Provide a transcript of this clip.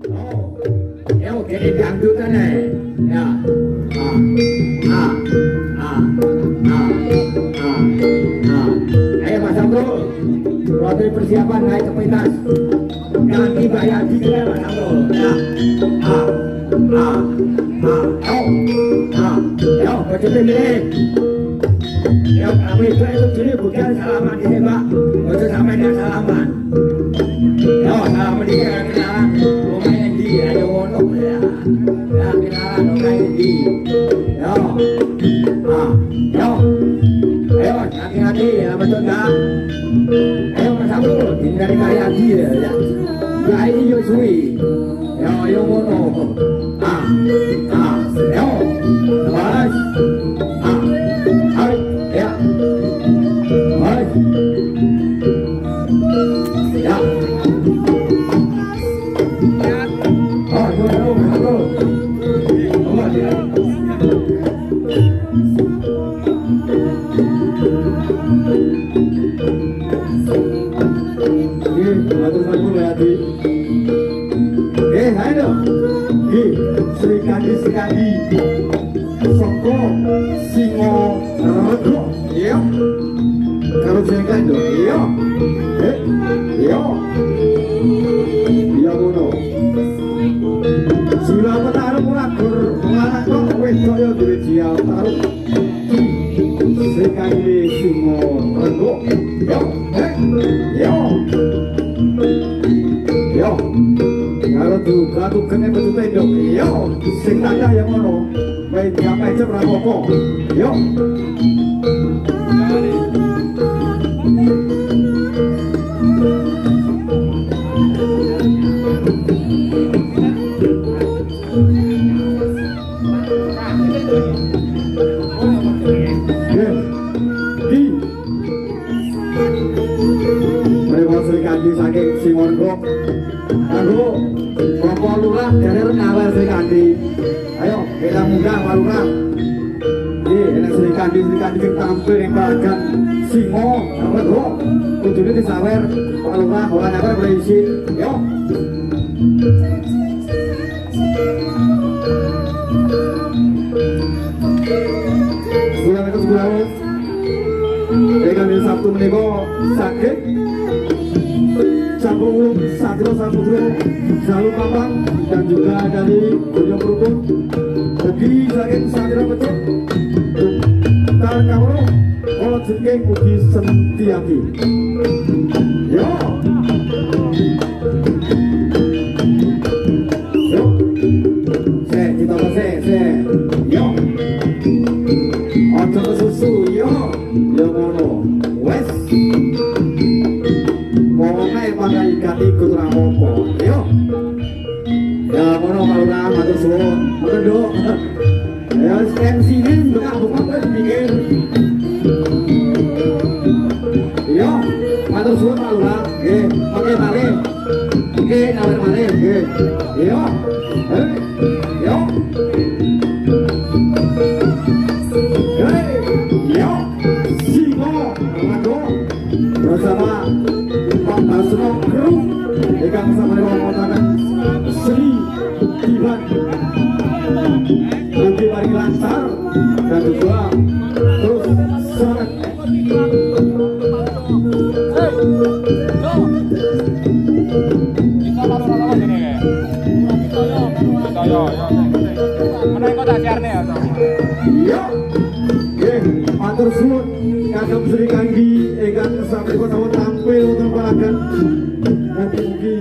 Oh, ya gini dangdutan ya. Ah, ah, ah, ah, ah, ah. Ayo Mas Abdul, waktu persiapan naik ke pentas. Kaki bayar juga Mas Abdul. Ya, ayo, kecepin ini. Ya, kami itu sini bukan salaman di sini Pak. Untuk sampai dia salaman. Ya, salaman di kenalan. Rumahnya di, ayo ngomong ya. Ya, kenalan rumahnya di. Ya, ayo, hati-hati ya, betul tak? Ayo Mas Abdul, tinggal kayak dia ya. Ya, ini Yosui. Ya, ayo ngomong. Ayo, lepas. Ya. Baik. Ya. Oh, betul. Oh, dia. Atur ya, Di. Ayo. Sri Kandi. Soko Singo Rego. Iya. Kalau jengkel dong. Iya. Iya. Iya ngono. Sila petarung lagur lanang kok wedok duwe jial taruh. Sri Kandi Singo Rego. Iya. Iya. Iya. Kalau juga tuh kene betul tendok. Iya. Sing tanda yang ngono. Baik, sampai jam berapa? Yuk. Sri Kandi saking Simorgo. Aku Bapak Lurah dari Renawar Sri Kandi. Ayo kita munggah Pak Lurah. Ini Sri Kandi sing tampil yang bagan Singo Rego. Kudune disawer Pak Lurah ora nyawer berisi. Yo. Sebulan dengan Sabtu menika sakit Campur Ulung Satrio Saputro Jalu Pampang dan juga dari Bojong Rukun Ugi Saking Satrio Pecuk Tar Kamro Kalau Jengking Ugi Sentiaki. Yo Yo kita se yo ojo susu yo ngono wes ngomongnya pada ikan ikut ramopo yo ya ngono Lurah matur suwun matur nduk ya MC ini buka kan pikir yo matur suwun Pak Lurah nggih oke malih nggih nawer malih nggih yo yo yo Singo Rego bersama Pak Basro Kru ikan sama dengan Sri Iban Ugi Mari Lancar dan juga terus seret matur suwun kagem Sri Kandi ingkang sampun tampil untuk peragan mugi-mugi